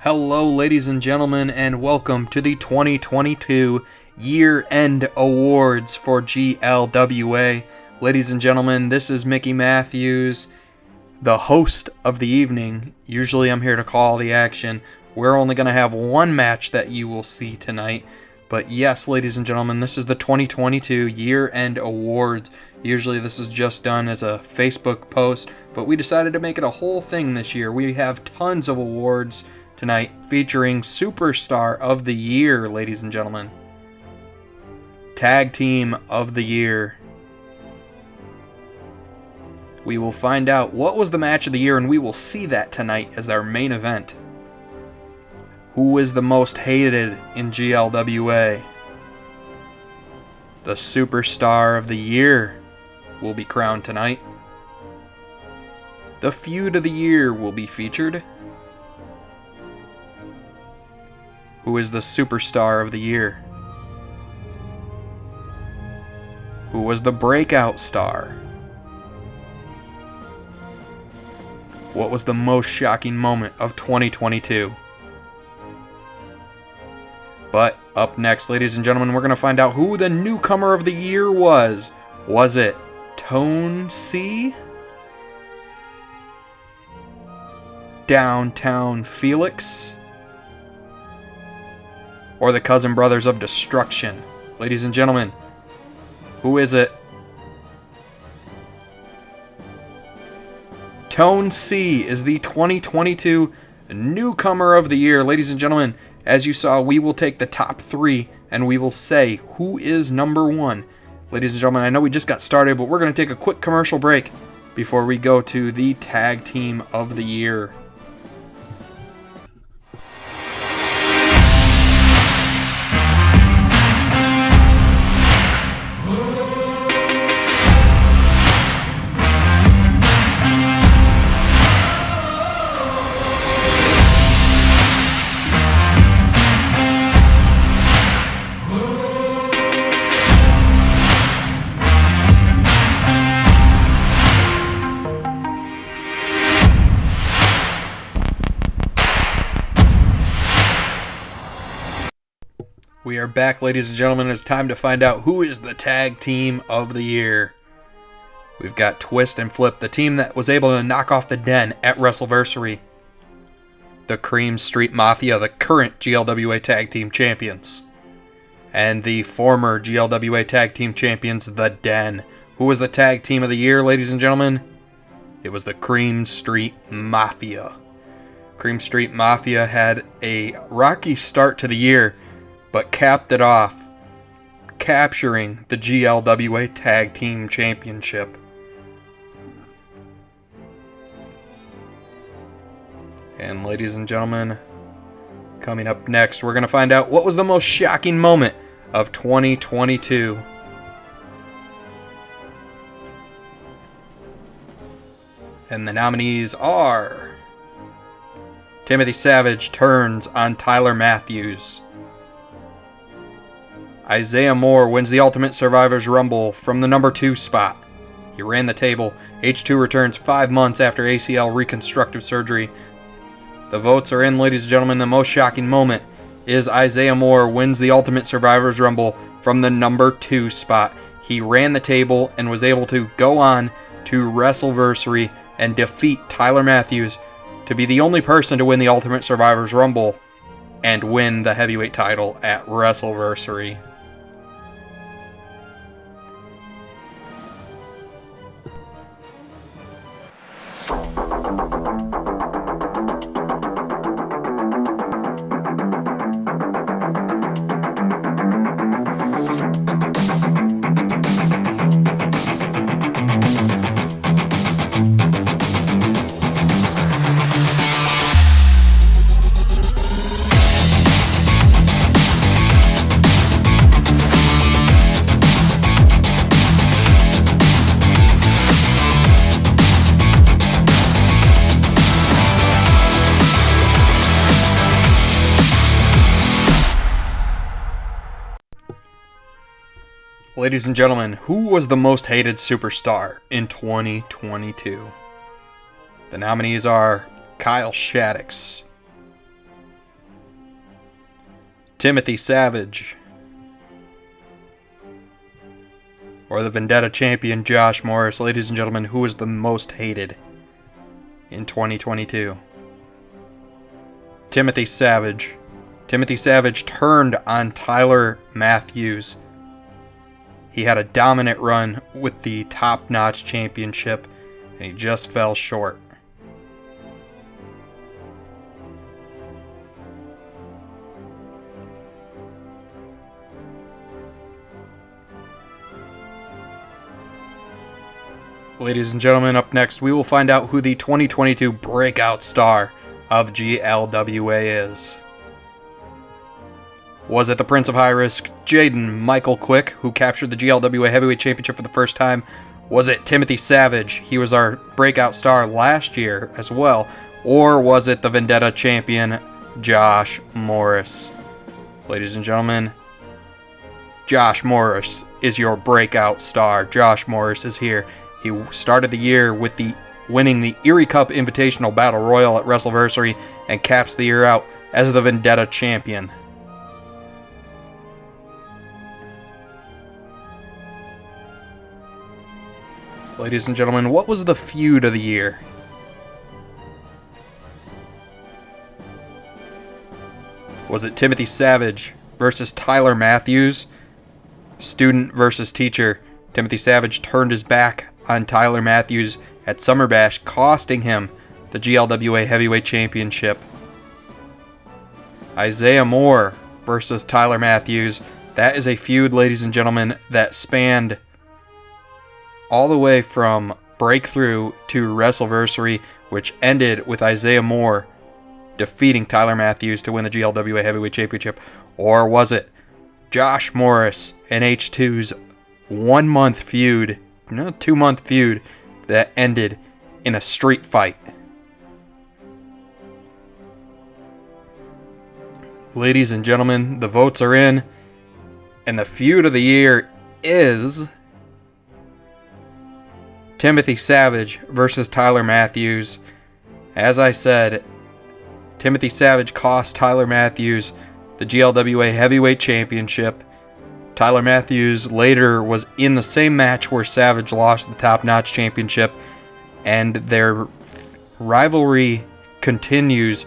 Hello, ladies and gentlemen, and welcome to the 2022 Year-End Awards for GLWA. Ladies and gentlemen, this is Mickey Matthews, the host of the evening. Usually I'm here to call the action. We're only going to have one match that you will see tonight. But yes, ladies and gentlemen, this is the 2022 Year-End Awards. Usually this is just done as a Facebook post, but we decided to make it a whole thing this year. We have tons of awards tonight featuring Superstar of the Year, ladies and gentlemen. Tag Team of the Year. We will find out what was the match of the year, and we will see that tonight as our main event. Who is the most hated in GLWA? The Superstar of the Year will be crowned tonight. The Feud of the Year will be featured. Who is the Superstar of the Year? Who was the Breakout Star? What was the most shocking moment of 2022? But up next, ladies and gentlemen, we're going to find out who the Newcomer of the Year was. Was it Tone C? Downtown Felix? Or the Cousin Brothers of Destruction? Ladies and gentlemen, who is it? Tone C is the 2022 Newcomer of the Year. Ladies and gentlemen, as you saw, we will take the top three and we will say who is number one. Ladies and gentlemen, I know we just got started, but we're going to take a quick commercial break before we go to the Tag Team of the Year. We are back, ladies and gentlemen. It's time to find out who is the Tag Team of the Year. We've got Twist and Flip, the team that was able to knock off the Den at WrestleVersary. The Cream Street Mafia, the current GLWA Tag Team Champions. And the former GLWA Tag Team Champions, the Den. Who was the Tag Team of the Year, ladies and gentlemen? It was the Cream Street Mafia. Cream Street Mafia had a rocky start to the year, but capped it off, capturing the GLWA Tag Team Championship. And ladies and gentlemen, coming up next, we're going to find out what was the most shocking moment of 2022. And the nominees are: Timothy Savage turns on Tyler Matthews. Isaiah Moore wins the Ultimate Survivors Rumble from the number 2 spot. He ran the table. H2 returns 5 months after ACL reconstructive surgery. The votes are in, ladies and gentlemen. The most shocking moment is Isaiah Moore wins the Ultimate Survivors Rumble from the number 2 spot. He ran the table and was able to go on to WrestleVersary and defeat Tyler Matthews to be the only person to win the Ultimate Survivors Rumble and win the heavyweight title at WrestleVersary. Ladies and gentlemen, who was the most hated superstar in 2022? The nominees are Kyle Shaddix, Timothy Savage, or the Vendetta champion Josh Morris? Ladies and gentlemen, who is the most hated in 2022? Timothy Savage. Timothy Savage turned on Tyler Matthews. He had a dominant run with the top-notch championship, and he just fell short. Ladies and gentlemen, up next, we will find out who the 2022 breakout star of GLWA is. Was it the Prince of High Risk, Jaden Michael Quick, who captured the GLWA Heavyweight Championship for the first time? Was it Timothy Savage? He was our breakout star last year as well. Or was it the Vendetta champion, Josh Morris? Ladies and gentlemen, Josh Morris is your breakout star. Josh Morris is here. He started the year with winning the Erie Cup Invitational Battle Royal at WrestleVersary and caps the year out as the Vendetta champion. Ladies and gentlemen, what was the feud of the year? Was it Timothy Savage versus Tyler Matthews? Student versus teacher. Timothy Savage turned his back on Tyler Matthews at Summer Bash, costing him the GLWA Heavyweight Championship. Isaiah Moore versus Tyler Matthews. That is a feud, ladies and gentlemen, that spanned all the way from Breakthrough to WrestleVersary, which ended with Isaiah Moore defeating Tyler Matthews to win the GLWA Heavyweight Championship. Or was it Josh Morris and H2's 1 month feud, 2 month feud that ended in a street fight? Ladies and gentlemen, the votes are in, and the feud of the year is Timothy Savage versus Tyler Matthews. As I said, Timothy Savage cost Tyler Matthews the GLWA Heavyweight Championship. Tyler Matthews later was in the same match where Savage lost the Top Notch Championship, and their rivalry continues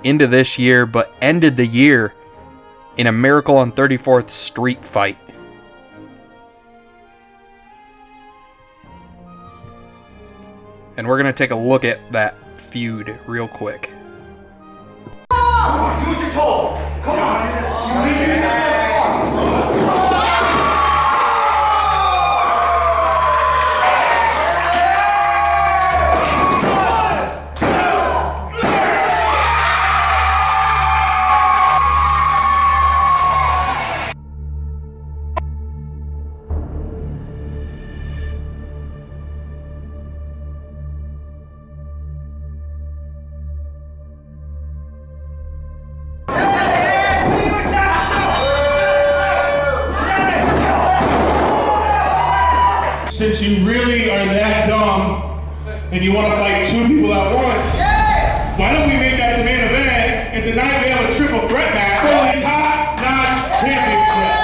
into this year, but ended the year in a Miracle on 34th Street fight. And we're going to take a look at that feud real quick. Come on, do what you're told. Come on. You need to Since you really are that dumb and you want to fight 2 people at once, why don't we make that the main event, and tonight we have a triple threat match for the top-notch championship.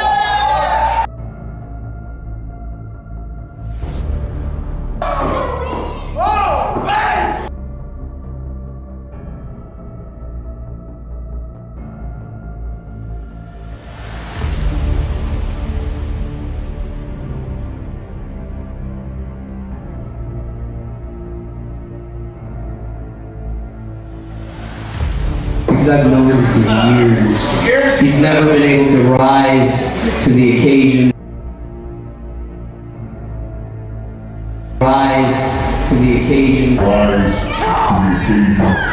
I've known him for years. He's never been able to rise to the occasion. Rise to the occasion. Rise to the occasion.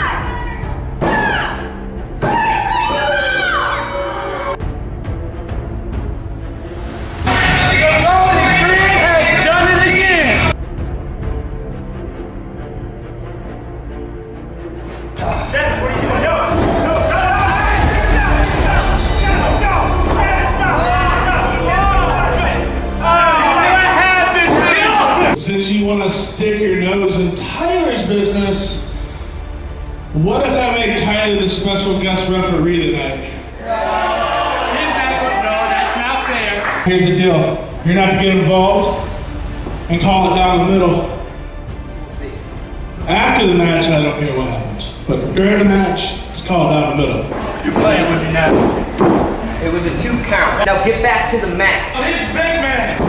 Since you want to stick your nose in Tyler's business, what if I make Tyler the special guest referee tonight? Here's the deal. You're not to get involved and call it down the middle. After the match, I don't care what happens. But during the match, it's called down the middle. You're playing with me now. It was a 2 count. Now get back to the match. It's big man.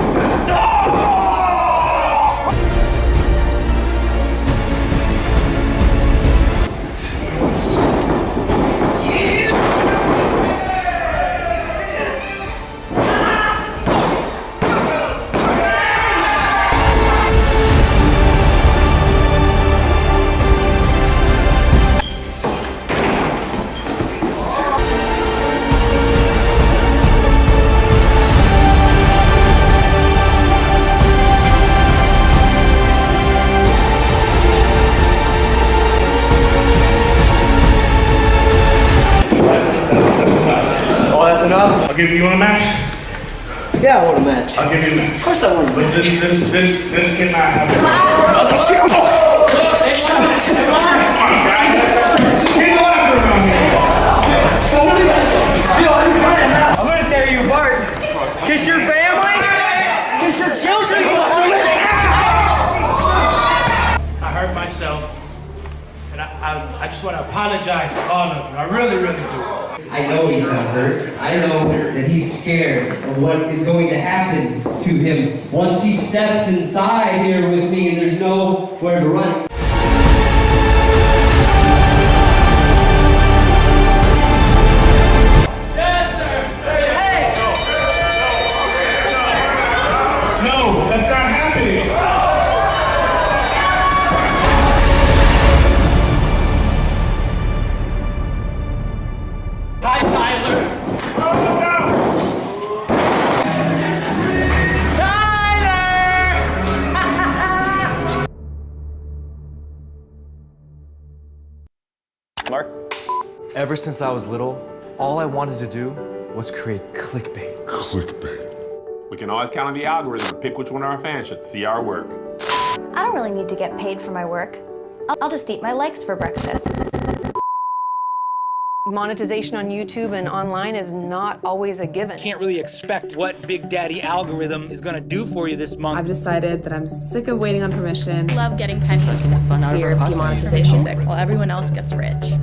I'll give you a match. Yeah, I want a match. I'll give you a match. Of course I want a match. This cannot happen. Get the locker around here. I'm gonna tear you apart. Kiss your family? Kiss your children? I hurt myself, and I just want to apologize to all of you. I really, really do. I know he's not hurt. I know that he's scared of what is going to happen to him once he steps inside here with me and there's nowhere to run. Yes, sir. Hey! No, that's not happening. Hi, Tyler. Mark? Ever since I was little, all I wanted to do was create clickbait. We can always count on the algorithm to pick which one of our fans should see our work. I don't really need to get paid for my work. I'll just eat my likes for breakfast. Monetization on YouTube and online is not always a given. Can't really expect what Big Daddy algorithm is gonna do for you this month. I've decided that I'm sick of waiting on permission. Love getting pennies from the fun out of our demonetization while everyone else gets rich.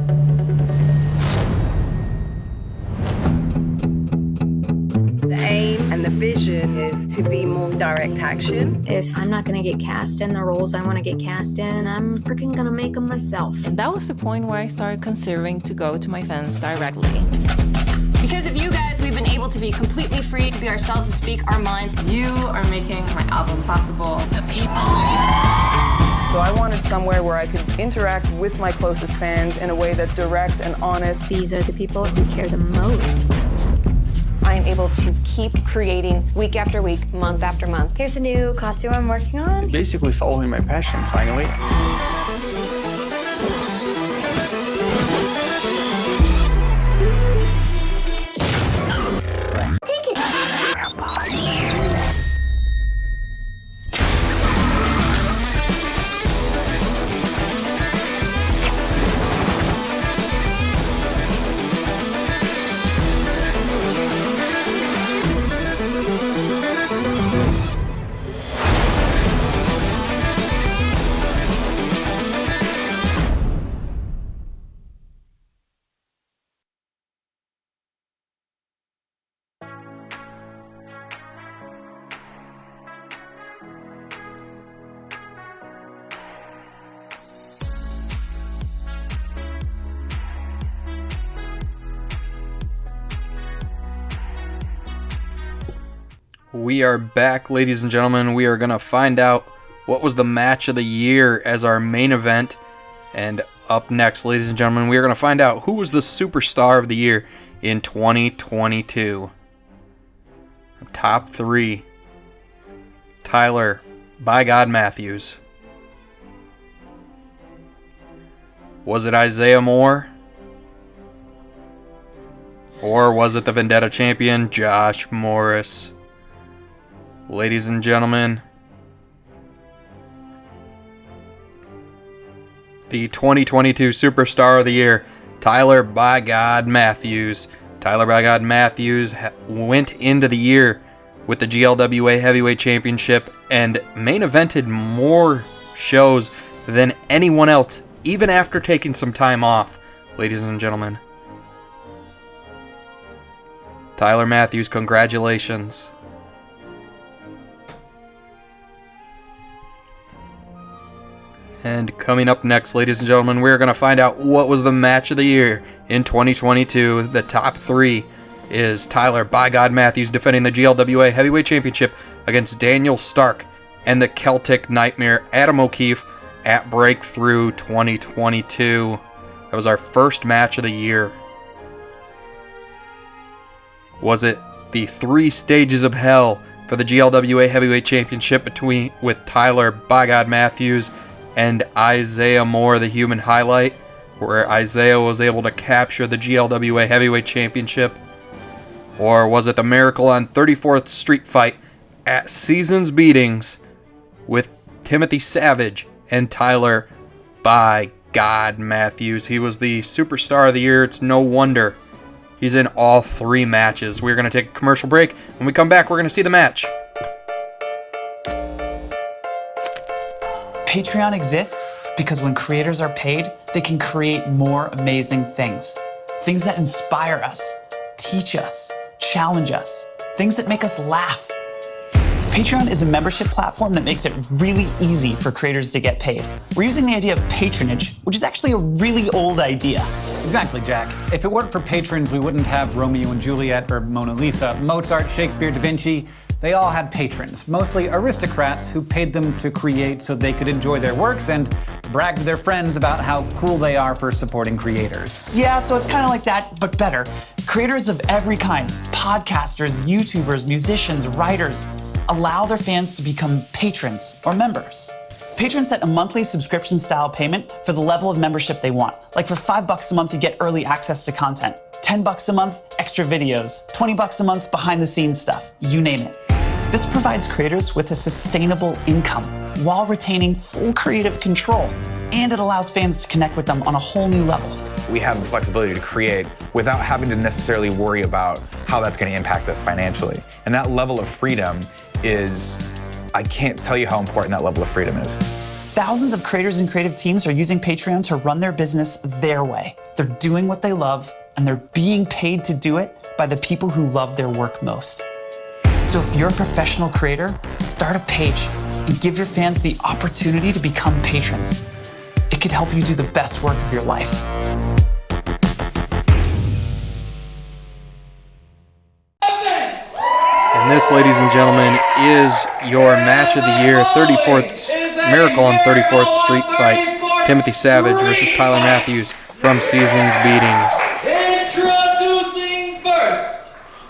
The aim and the vision is to be more direct action. If I'm not gonna get cast in the roles I want to get cast in, I'm freaking gonna make them myself. And that was the point where I started considering to go to my fans directly. Because of you guys, we've been able to be completely free to be ourselves and speak our minds. You are making my album possible. The people. So I wanted somewhere where I could interact with my closest fans in a way that's direct and honest. These are the people who care the most. I am able to keep creating week after week, month after month. Here's a new costume I'm working on. Basically following my passion, finally. We are back, ladies and gentlemen. We are going to find out what was the match of the year as our main event. And up next, ladies and gentlemen, we are going to find out who was the superstar of the year in 2022. The top 3. Tyler, by God Matthews. Was it Isaiah Moore? Or was it the Vendetta champion, Josh Morris? Ladies and gentlemen, the 2022 Superstar of the Year, Tyler by God Matthews. Tyler by God Matthews went into the year with the GLWA Heavyweight Championship and main evented more shows than anyone else, even after taking some time off, ladies and gentlemen. Tyler Matthews, congratulations. And coming up next, ladies and gentlemen, we're going to find out what was the match of the year in 2022. The top three is Tyler "By God" Matthews defending the GLWA Heavyweight Championship against Daniel Stark and the Celtic Nightmare Adam O'Keefe at Breakthrough 2022. That was our first match of the year. Was it the 3 stages of hell for the GLWA Heavyweight Championship with Tyler "By God" Matthews and Isaiah Moore, the Human Highlight, where Isaiah was able to capture the GLWA Heavyweight Championship? Or was it the Miracle on 34th Street fight at Seasons Beatings with Timothy Savage and Tyler "By God" Matthews? He was the superstar of the year. It's no wonder he's in all 3 matches. We're going to take a commercial break. When we come back, we're going to see the match. Patreon exists because when creators are paid, they can create more amazing things. Things that inspire us, teach us, challenge us, things that make us laugh. Patreon is a membership platform that makes it really easy for creators to get paid. We're using the idea of patronage, which is actually a really old idea. Exactly, Jack. If it weren't for patrons, we wouldn't have Romeo and Juliet or Mona Lisa. Mozart, Shakespeare, Da Vinci, they all had patrons, mostly aristocrats who paid them to create so they could enjoy their works and brag to their friends about how cool they are for supporting creators. Yeah, so it's kind of like that, but better. Creators of every kind, podcasters, YouTubers, musicians, writers, allow their fans to become patrons or members. Patrons set a monthly subscription style payment for the level of membership they want. Like for $5 a month, you get early access to content. $10 a month, extra videos. $20 a month, behind the scenes stuff. You name it. This provides creators with a sustainable income while retaining full creative control. And it allows fans to connect with them on a whole new level. We have the flexibility to create without having to necessarily worry about how that's going to impact us financially. And that level of freedom is, I can't tell you how important that level of freedom is. Thousands of creators and creative teams are using Patreon to run their business their way. They're doing what they love, and they're being paid to do it by the people who love their work most. So if you're a professional creator, start a page and give your fans the opportunity to become patrons. It could help you do the best work of your life. And this, ladies and gentlemen, is your match of the year, 34th Miracle on 34th Street fight. Timothy Savage versus Tyler Matthews from Seasons Beatings. Introducing first,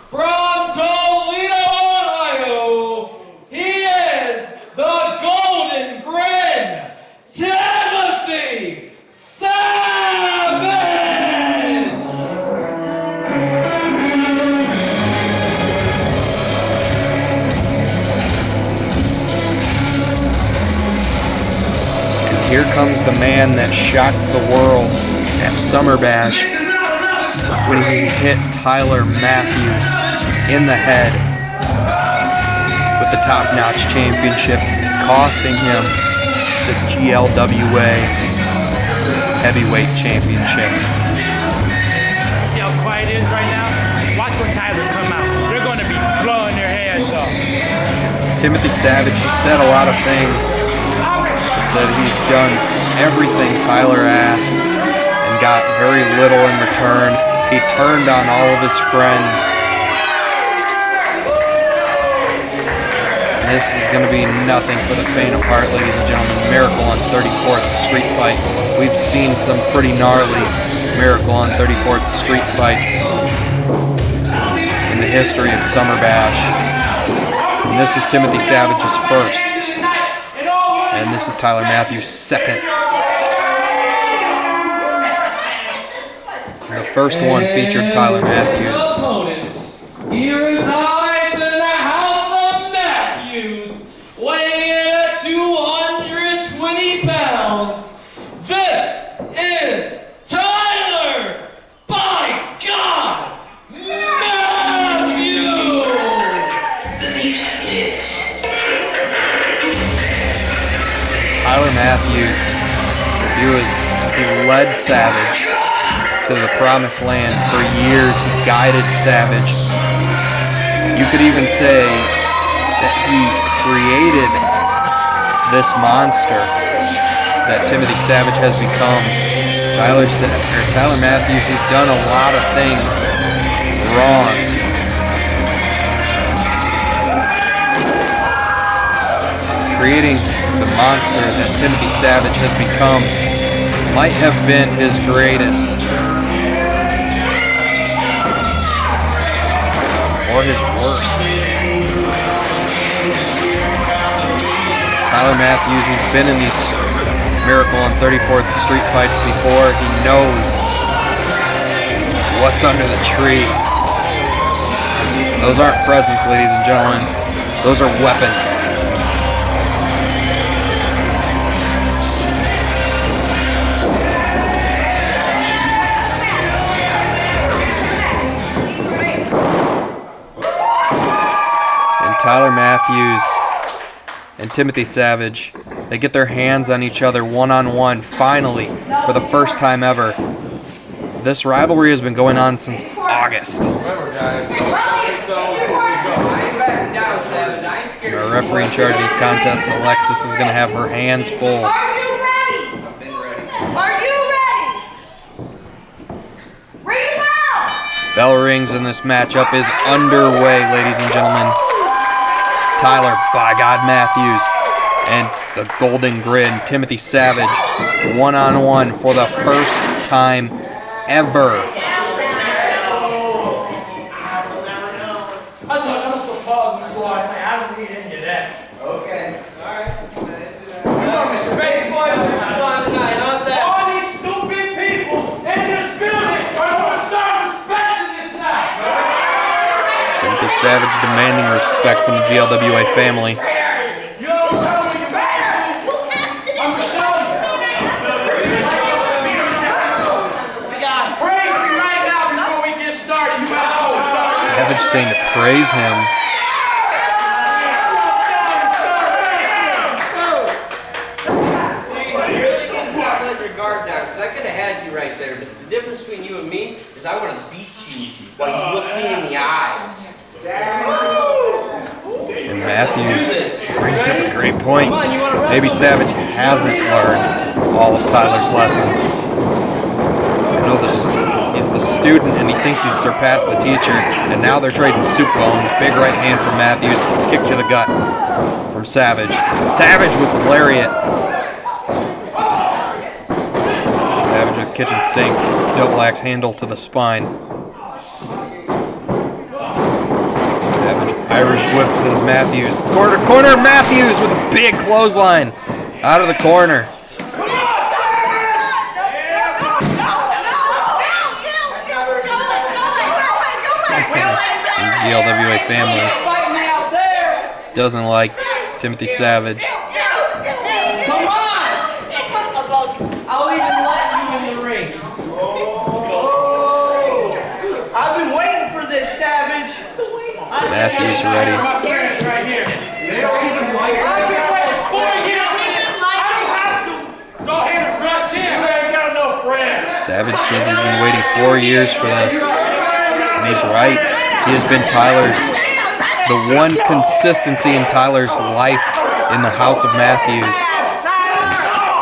from Toledo, Ohio, he is the Golden Grin, Timothy Savage! And here comes the man that shocked the world at Summer Bash when he hit Tyler Matthews in the head with the top-notch championship, costing him the GLWA Heavyweight Championship. See how quiet it is right now? Watch when Tyler come out. They're going to be blowing their heads off. Timothy Savage, he said a lot of things. He said he's done everything Tyler asked and got very little in return. He turned on all of his friends. This is going to be nothing for the faint of heart, ladies and gentlemen. Miracle on 34th Street fight. We've seen some pretty gnarly Miracle on 34th Street fights in the history of Summer Bash. And this is Timothy Savage's first. And this is Tyler Matthews' second. The first one featured Tyler Matthews. He resides in the house of Matthews, weighing in at 220 pounds. This is Tyler, by God, Matthews! Matthews. He led Savage to the promised land for years. He guided Savage. You could even say that he created this monster that Timothy Savage has become. Tyler Matthews, he's done a lot of things wrong. Creating the monster that Timothy Savage has become might have been his greatest. Or his worst. Tyler Matthews, he's been in these Miracle on 34th Street fights before. He knows what's under the tree. Those aren't presents, ladies and gentlemen. Those are weapons. Tyler Matthews and Timothy Savage, they get their hands on each other one-on-one, finally, for the first time ever. This rivalry has been going on since August. Our referee in charge of this contest, Alexis, is going to have her hands full. Are you ready? Are you ready? Ring them out! Bell rings and this matchup is underway, ladies and gentlemen. Tyler, by God, Matthews, and the Golden Grid, Timothy Savage, one-on-one for the first time ever. I'm going to pause when you are. I haven't read any of that. Okay. All right. You don't respect all these stupid people in this building are going to start respecting this now. Timothy Savage demanding respect from the GLWA family. Savage saying to praise him. I could have had you right there, but the difference between you and me is I want to beat you while you look me in the eyes. And Matthews brings up a great point. Maybe Savage hasn't learned all of Tyler's lessons. I know he's the student and he thinks he's surpassed the teacher, and now they're trading soup bones. Big right hand from Matthews, kick to the gut from Savage. Savage with the lariat. Savage with kitchen sink, double axe handle to the spine. Savage Irish whip sends Matthews. Corner Matthews with a big clothesline out of the corner. The GLWA family doesn't like Timothy Savage. Come on! I'll even let you in the ring. I've been waiting for this, Savage. Matthews ready. My friends right here. They don't even like it. I've been waiting 4 years for this. I don't have to go ahead and rush in. I ain't got enough bread. Savage says he's been waiting 4 years for this. And he's right. He has been the one consistency in Tyler's life in the house of Matthews.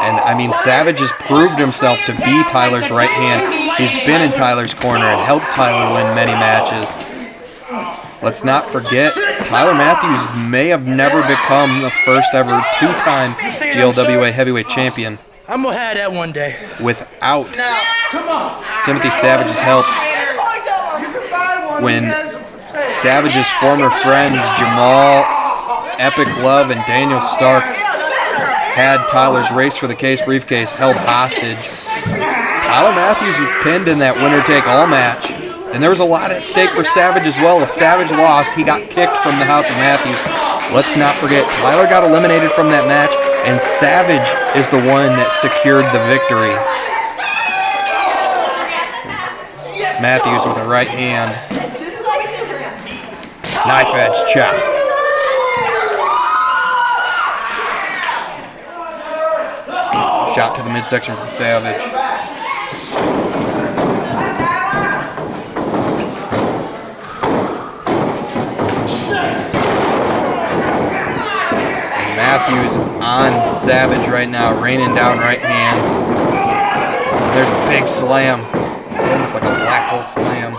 And I mean, Savage has proved himself to be Tyler's right hand. He's been in Tyler's corner and helped Tyler win many matches. Let's not forget, Tyler Matthews may have never become the first ever two-time GLWA heavyweight champion. I'm going to have that one day. Without Timothy Savage's help. When Savage's former friends Jamal, Epic Love, and Daniel Stark had Tyler's race for the case briefcase held hostage, Tyler Matthews was pinned in that winner-take-all match. And there was a lot at stake for Savage as well. If Savage lost, he got kicked from the house of Matthews. Let's not forget, Tyler got eliminated from that match, and Savage is the one that secured the victory. Matthews with a right hand. Knife edge chop. Shot to the midsection from Savage. And Matthews on Savage right now, raining down right hands. And there's a big slam. It's almost like a black hole slam.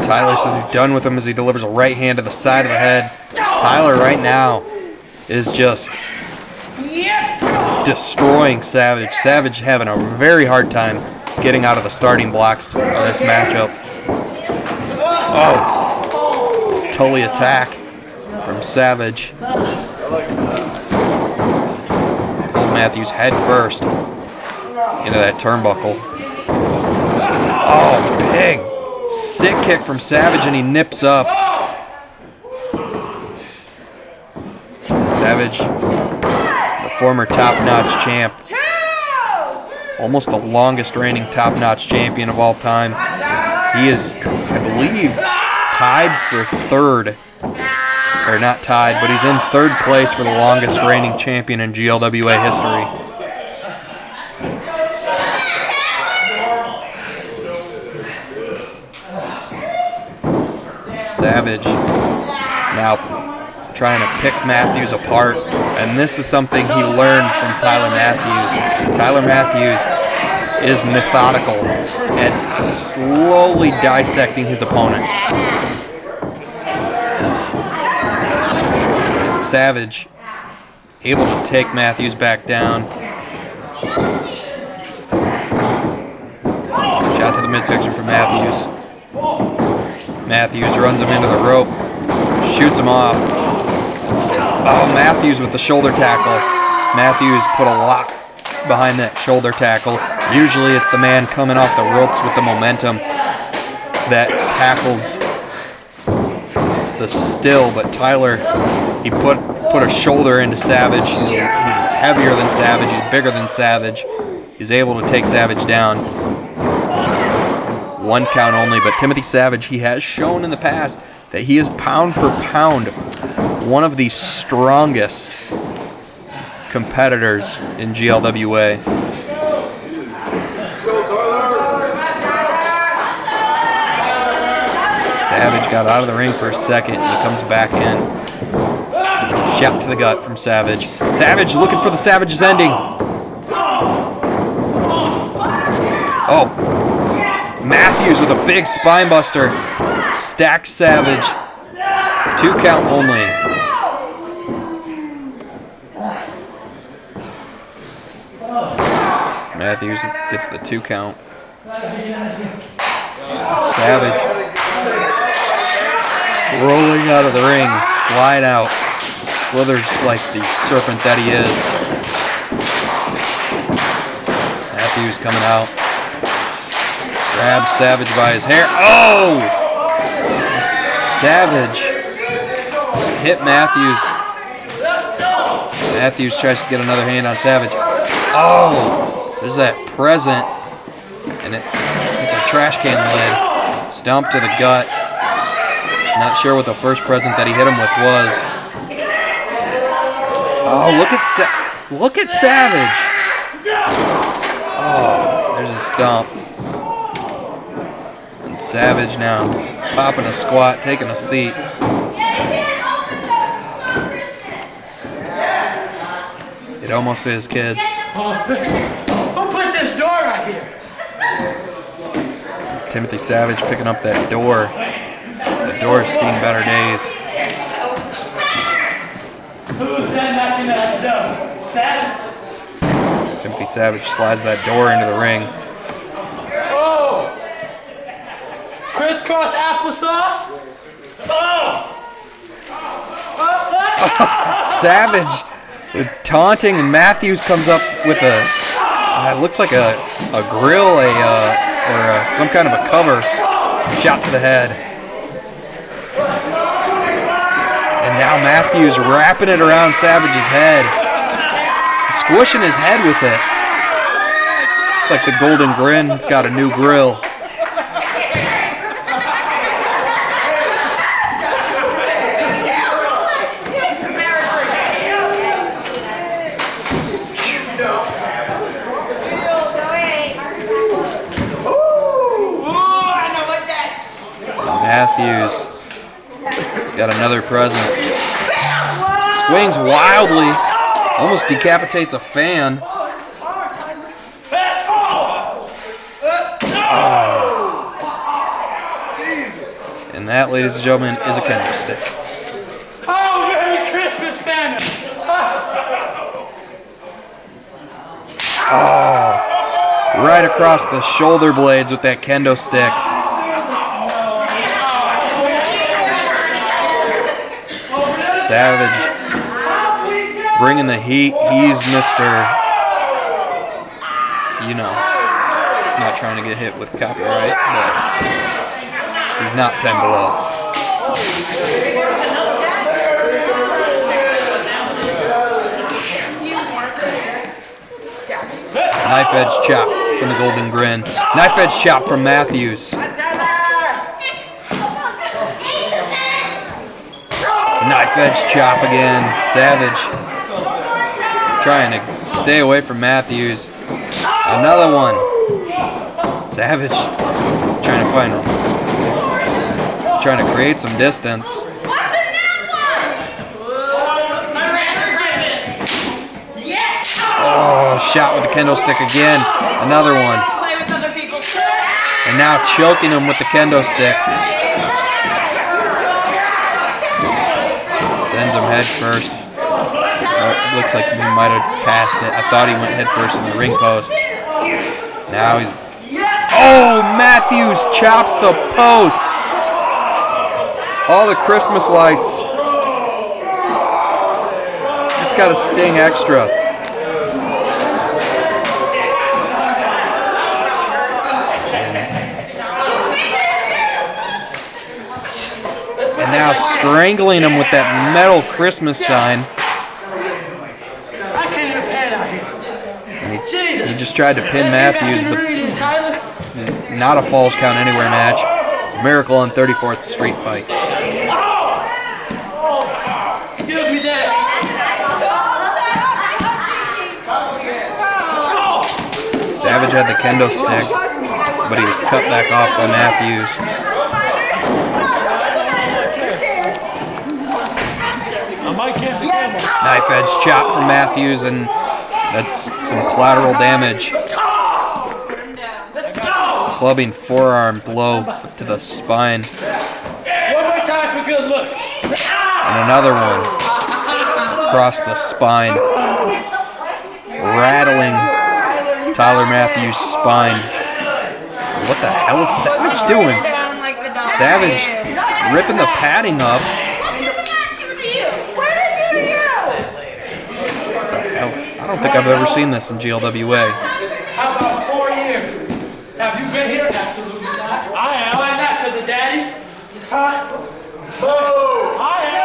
Tyler says he's done with him as he delivers a right hand to the side of the head. Tyler right now is just destroying Savage. Savage having a very hard time getting out of the starting blocks of this matchup. Oh, Tully attack from Savage. Old Matthews head first into that turnbuckle. Oh, big. Sick kick from Savage, and he nips up. Savage, the former top-notch champ. Almost the longest reigning top-notch champion of all time. He is, I believe, tied for third. Or not tied, but he's in third place for the longest reigning champion in GLWA history. Savage now trying to pick Matthews apart, and this is something he learned from Tyler Matthews. Tyler Matthews is methodical at slowly dissecting his opponents. And Savage able to take Matthews back down. Shot to the midsection from Matthews. Matthews runs him into the rope, shoots him off. Oh, Matthews with the shoulder tackle. Matthews put a lot behind that shoulder tackle. Usually it's the man coming off the ropes with the momentum that tackles the still, but Tyler, he put a shoulder into Savage. He's heavier than Savage. He's bigger than Savage. He's able to take Savage down. 1 count only, but Timothy Savage, he has shown in the past that he is pound for pound one of the strongest competitors in GLWA. Savage got out of the ring for a second, and he comes back in. Shot to the gut from Savage. Savage looking for the Savage's ending. Oh. Matthews with a big spine buster. Stacks Savage. 2 count only. Matthews gets the 2 count. Savage rolling out of the ring. Slide out. Slithers like the serpent that he is. Matthews coming out. Grabs Savage by his hair. Oh! Savage hit Matthews. Matthews tries to get another hand on Savage. Oh! There's that present. And it's a trash can lid. Stomp to the gut. Not sure what the first present that he hit him with was. Oh, look at Savage. Oh, there's a stomp. Savage now popping a squat, taking a seat. It almost is, kids. Who put this door right here? Timothy Savage picking up that door. The door's seen better days. Who's that knocking that stuff? Savage? Timothy Savage slides that door into the ring. Oh! Crisscross applesauce? Oh! Savage with taunting, and Matthews comes up with a it looks like a grill, or some kind of a cover. Shot to the head. And now Matthews wrapping it around Savage's head. Squishing his head with it. It's like the Golden Grin. It's got a new grill. Got another present. Swings wildly. Almost decapitates a fan. And that, ladies and gentlemen, is a kendo stick. Oh, Merry Christmas, Santa! Oh, right across the shoulder blades with that kendo stick. Savage bringing the heat. He's Mr. You know, not trying to get hit with copyright, but he's not 10 below. Knife edge chop from the Golden Grin. Knife edge chop from Matthews. Knife edge chop again. Savage trying to stay away from Matthews. Another one. Savage trying to find him. Trying to create some distance. Oh, shot with the kendo stick again. Another one. And now choking him with the kendo stick. Sends him head first. Oh, looks like he might have passed it. I thought he went head first in the ring post. Now he's... Oh, Matthews chops the post. All the Christmas lights. It's got a sting extra. And now strangling him with that metal Christmas sign. And he just tried to pin Matthews, but this is not a Falls Count Anywhere match. It's a Miracle on 34th Street fight. Savage had the kendo stick, but he was cut back off by Matthews. Knife edge chop from Matthews, and that's some collateral damage. Clubbing forearm blow to the spine. One more time for good look. And another one across the spine. Rattling Tyler Matthews' spine. What the hell is Savage doing? Savage ripping the padding up. I don't think I've ever seen this in GLWA. How about 4 years? Have you been here? Absolutely not. I am. Why not? Because of Daddy? Huh? Oh, I am.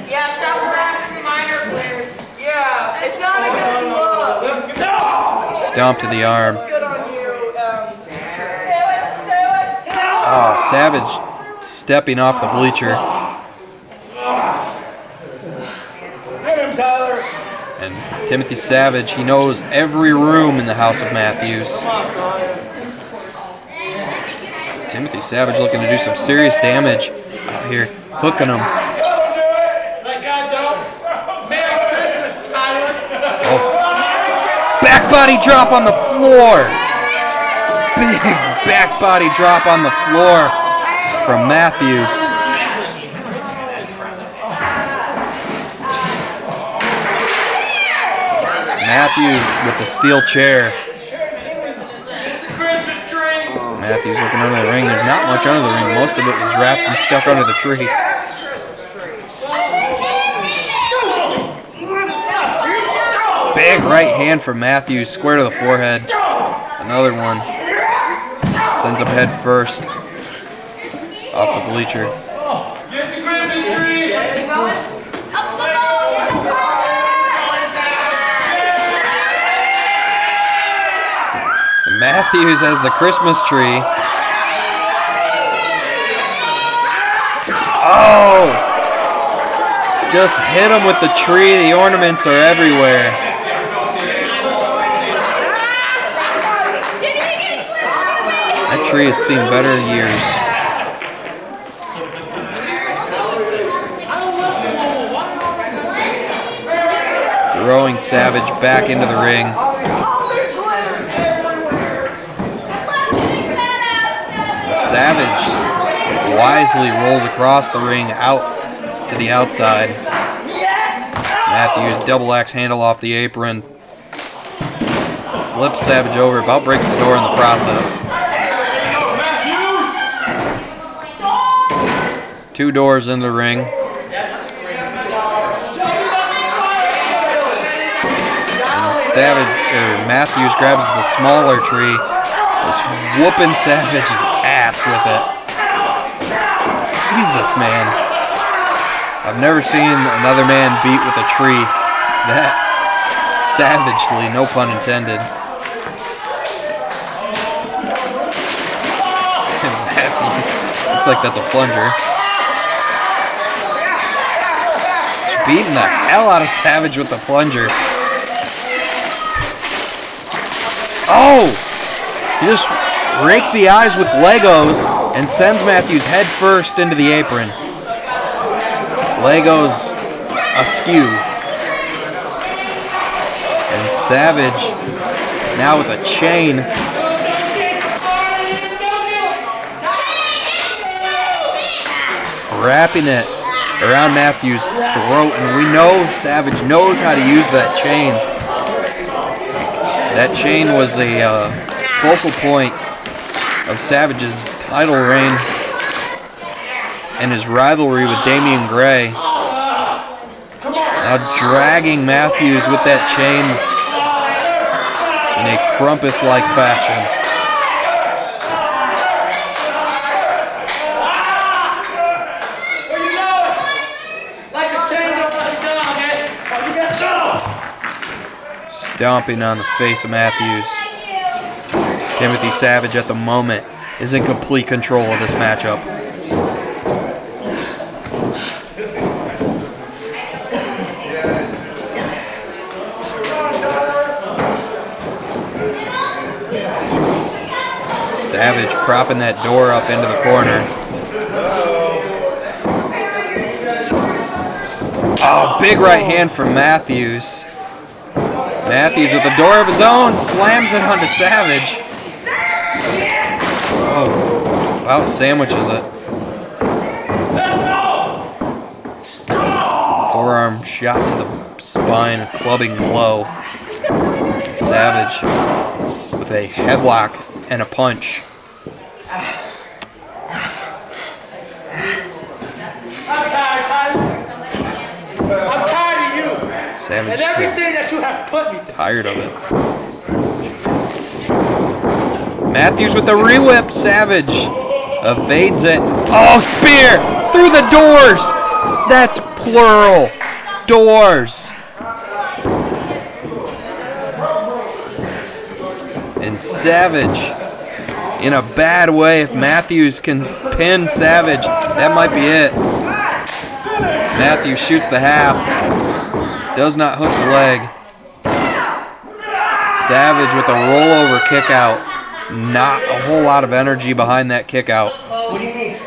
Yeah, stop harassing the minor, please. Yeah, it's not a good look. No! Stomp to the arm. Good on you. Oh, Savage stepping off the bleacher. And Timothy Savage, he knows every room in the House of Matthews. Timothy Savage looking to do some serious damage out here, hooking him. Let God know. Merry Christmas, Tyler. Oh. Back body drop on the floor. Big back body drop on the floor from Matthews. Matthews with the steel chair. Matthews looking under the ring. There's not much under the ring. Most of it was wrapped and stuck under the tree. Big right hand from Matthews, square to the forehead. Another one. Sends him head first off the bleacher. Get the Christmas tree. Matthews has the Christmas tree. Oh! Just hit him with the tree. The ornaments are everywhere. That tree has seen better years. Throwing Savage back into the ring. Savage wisely rolls across the ring out to the outside. Matthews double axe handle off the apron. Flips Savage over, about breaks the door in the process. 2 doors in the ring. Matthews grabs the smaller tree, is whooping Savage's ass with it. Jesus, man. I've never seen another man beat with a tree that savagely, no pun intended. Matthews, looks like that's a plunger. Beating the hell out of Savage with the plunger. Oh! He just raked the eyes with Legos and sends Matthews head first into the apron. Legos askew. And Savage now with a chain. Wrapping it around Matthews' throat. And we know Savage knows how to use that chain. That chain was a focal point of Savage's title reign and his rivalry with Damian Gray. Now dragging Matthews with that chain in a Krampus-like fashion. Stomping on the face of Matthews. Timothy Savage at the moment is in complete control of this matchup. Savage propping that door up into the corner. Oh, big right hand from Matthews. Matthews with a door of his own, slams it onto Savage. Oh, about sandwiches it. Forearm shot to the spine, clubbing low. Savage with a headlock and a punch. Savage and everything that you have put me through. Tired of it. Matthews with the re-whip. Savage evades it. Oh, spear through the doors. That's plural. Doors. And Savage in a bad way. If Matthews can pin Savage, that might be it. Matthews shoots the half. Does not hook the leg. Savage with a rollover kick out. Not a whole lot of energy behind that kick out. What do you need?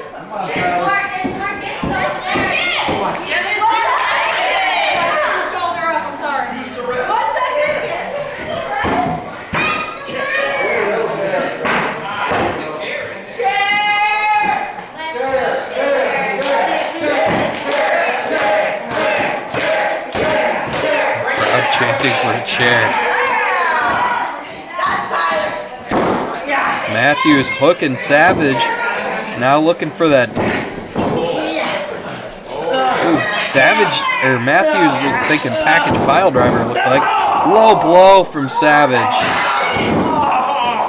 Chanting for a chair. Matthews hooking Savage. Now looking for that. Ooh, Savage, or Matthews was thinking package pile driver, looked like. Low blow from Savage.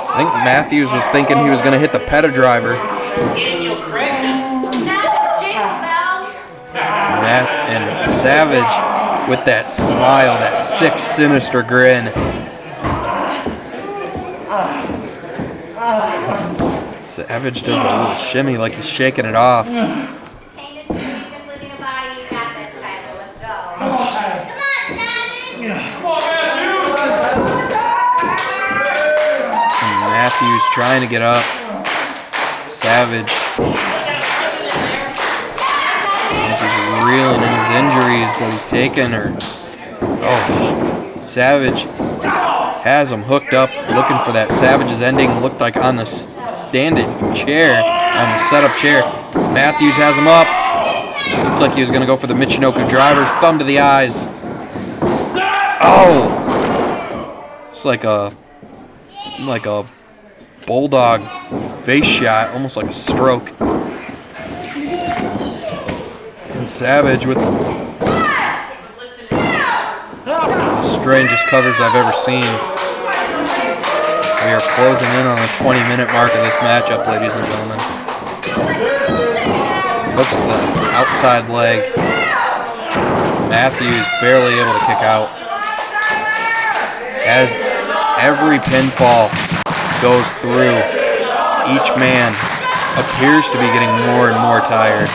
I think Matthews was thinking he was going to hit the peta driver. And Savage with that smile, that sick, sinister grin. Savage does a little shimmy like he's shaking it off. And Matthews trying to get up. Savage. He's reeling in his injuries that he's taken. Savage has him hooked up, looking for that Savage's ending. Looked like on the standing chair, on the setup chair. Matthews has him up. Looked like he was going to go for the Michinoku driver. Thumb to the eyes. Oh! It's like a bulldog face shot, almost like a stroke. And Savage with the strangest covers I've ever seen. We are closing in on the 20-minute mark of this matchup, ladies and gentlemen. Hooks the outside leg. Matthews barely able to kick out. As every pinfall goes through, each man appears to be getting more and more tired.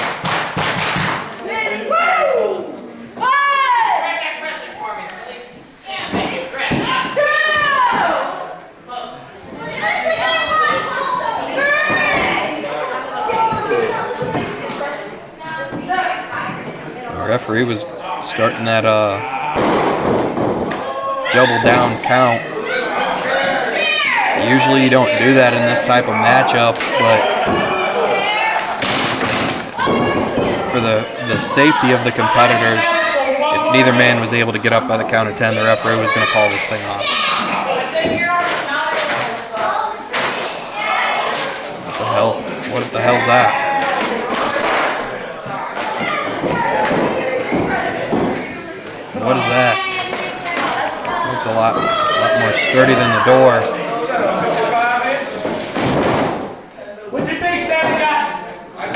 The referee was starting that double down count. Usually you don't do that in this type of matchup, but for the safety of the competitors, if neither man was able to get up by the count of 10, the referee was going to call this thing off. What the hell's that? What is that? Looks a lot more sturdy than the door. What'd you think, Savage guy? I'm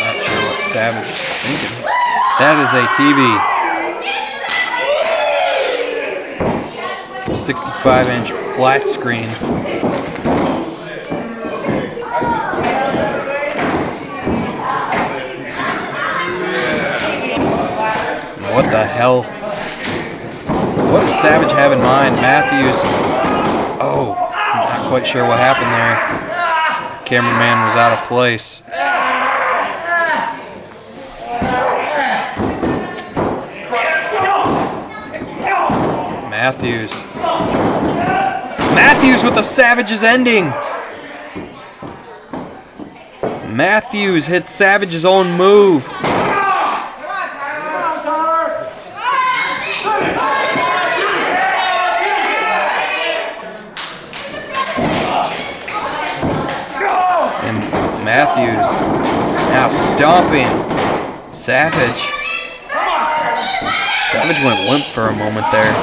not sure what Savage is thinking. That is a TV. 65-inch flat screen. What the hell? What does Savage have in mind? Matthews. Oh, not quite sure what happened there. Cameraman was out of place. Matthews with the Savage's ending. Matthews hit Savage's own move. Matthews now stomping Savage. Savage went limp for a moment there.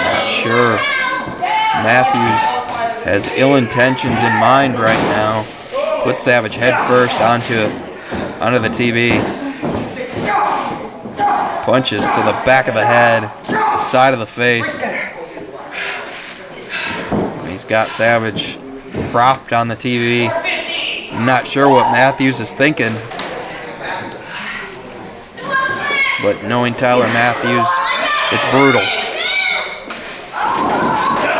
Not sure. Matthews has ill intentions in mind right now. Put Savage head first onto the TV. Punches to the back of the head, the side of the face. He's got Savage propped on the TV. I'm not sure what Matthews is thinking. But knowing Tyler Matthews, it's brutal.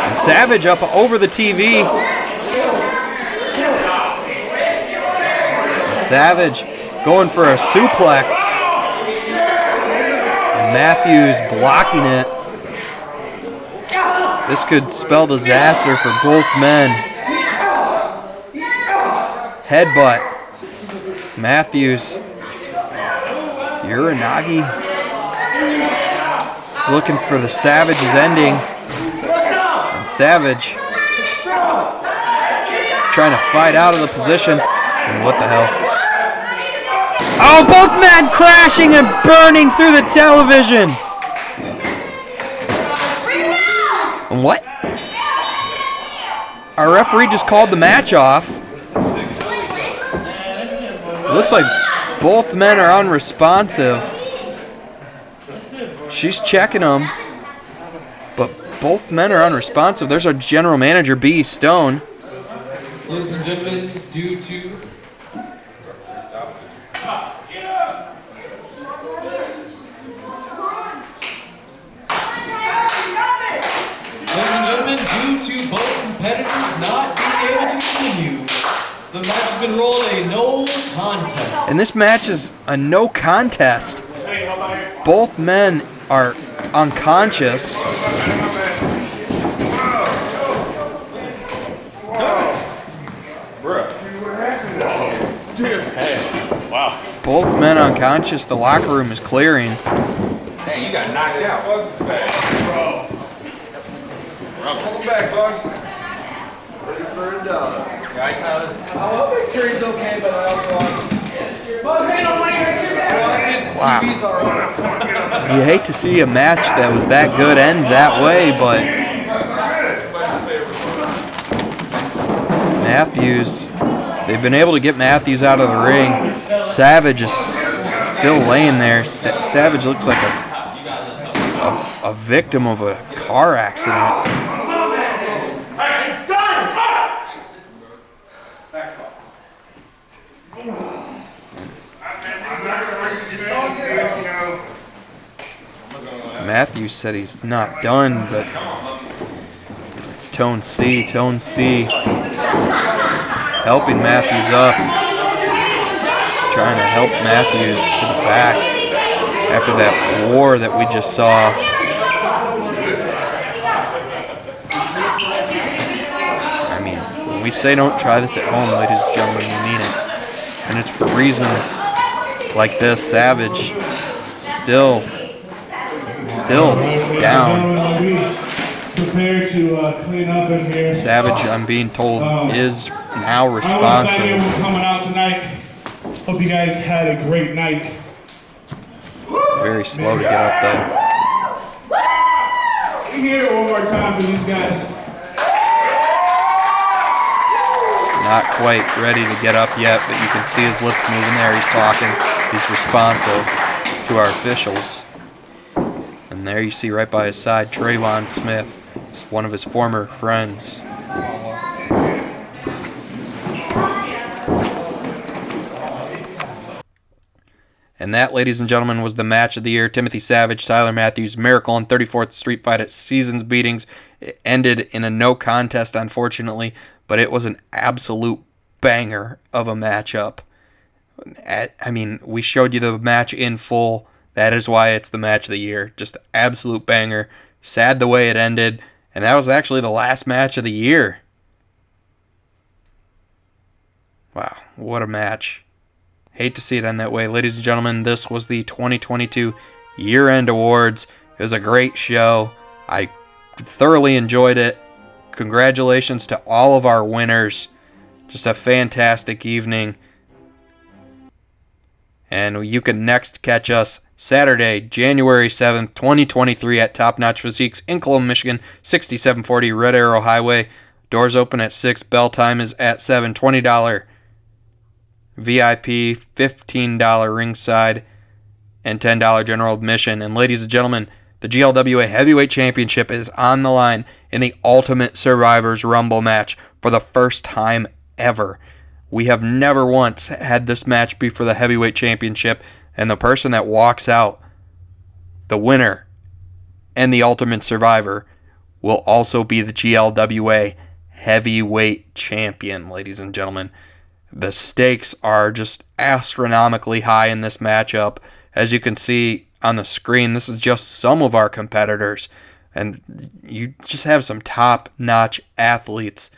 And Savage up over the TV. Savage going for a suplex. Matthews blocking it. This could spell disaster for both men. Headbutt. Matthews. Uranagi. Looking for the Savage's ending. And Savage trying to fight out of the position. And what the hell? Oh, both men crashing and burning through the television. And what? Our referee just called the match off. It looks like both men are unresponsive. She's checking them, but both men are unresponsive. There's our general manager, B. Stone. Ladies and gentlemen, due to both competitors not being able to continue, the match has been rolled a no contest. And this match is a no contest. Both men are unconscious. Hey, wow. Both men unconscious. The locker room is clearing. Hey, you got knocked out. Bro. Welcome back, Bugs. Ready for a dog. Right, Tyler? I'll make sure he's okay, but I also want... Bugs, ain't no money right here. Wow. TV's alright. You hate to see a match that was that good end that way, but Matthews, they've been able to get Matthews out of the ring. Savage is still laying there. Savage looks like a victim of a car accident. Matthews said he's not done, but it's Tone C. Tone C helping Matthews up. Trying to help Matthews to the back after that war that we just saw. I mean, when we say don't try this at home, ladies and gentlemen, we mean it. And it's for reasons like this. Savage still down. Prepare to clean up in here. Savage, I'm being told, is now responsive. I want to thank everyone for coming out tonight. Hope you guys had a great night. Very slow to get up though. Let me hear it one more time for these guys. Not quite ready to get up yet, but you can see his lips moving there. He's talking. He's responsive to our officials. And there you see right by his side, Trayvon Smith. It's one of his former friends. And that, ladies and gentlemen, was the match of the year. Timothy Savage, Tyler Matthews, Miracle on 34th Street fight at Seasons Beatings. It ended in a no contest, unfortunately, but it was an absolute banger of a matchup. I mean, we showed you the match in full. That is why it's the match of the year. Just absolute banger. Sad the way it ended. And that was actually the last match of the year. Wow, what a match. Hate to see it end that way. Ladies and gentlemen, this was the 2022 Year-End Awards. It was a great show. I thoroughly enjoyed it. Congratulations to all of our winners. Just a fantastic evening. And you can next catch us Saturday, January 7th, 2023 at Top Notch Physiques in Cologne, Michigan, 6740 Red Arrow Highway. Doors open at 6. Bell time is at 7. $20 VIP, $15 ringside, and $10 general admission. And ladies and gentlemen, the GLWA Heavyweight Championship is on the line in the Ultimate Survivors Rumble match for the first time ever. We have never once had this match be for the Heavyweight Championship, and the person that walks out, the winner and the Ultimate Survivor, will also be the GLWA Heavyweight Champion, ladies and gentlemen. The stakes are just astronomically high in this matchup. As you can see on the screen, this is just some of our competitors, and you just have some top-notch athletes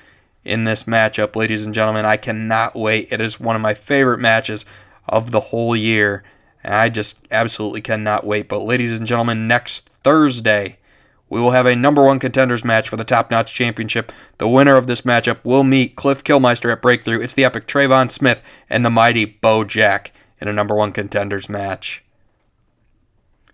in this matchup, ladies and gentlemen. I cannot wait. It is one of my favorite matches of the whole year, and I just absolutely cannot wait. But ladies and gentlemen, next Thursday, we will have a number one contenders match for the Top Notch Championship. The winner of this matchup will meet Cliff Killmeister at Breakthrough. It's the epic Trayvon Smith and the mighty Bo Jack in a number one contenders match.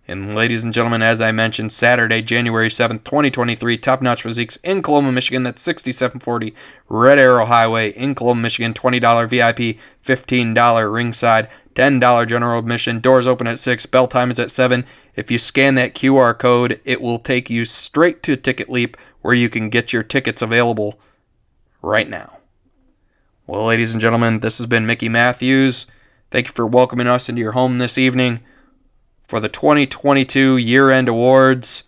And ladies and gentlemen, as I mentioned, Saturday, January 7th, 2023, Top Notch Physiques in Cologne, Michigan. That's 6740 Red Arrow Highway in Cologne, Michigan. $20 VIP, $15 ringside, $10 general admission. Doors open at 6. Bell time is at 7. If you scan that QR code, it will take you straight to Ticket Leap, where you can get your tickets available right now. Well, ladies and gentlemen, this has been Mickey Matthews. Thank you for welcoming us into your home this evening for the 2022 year-end awards.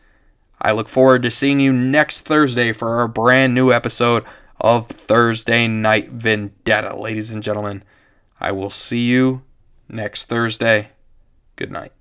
I look forward to seeing you next Thursday for our brand new episode of Thursday Night Vendetta, ladies and gentlemen. I will see you next Thursday. Good night.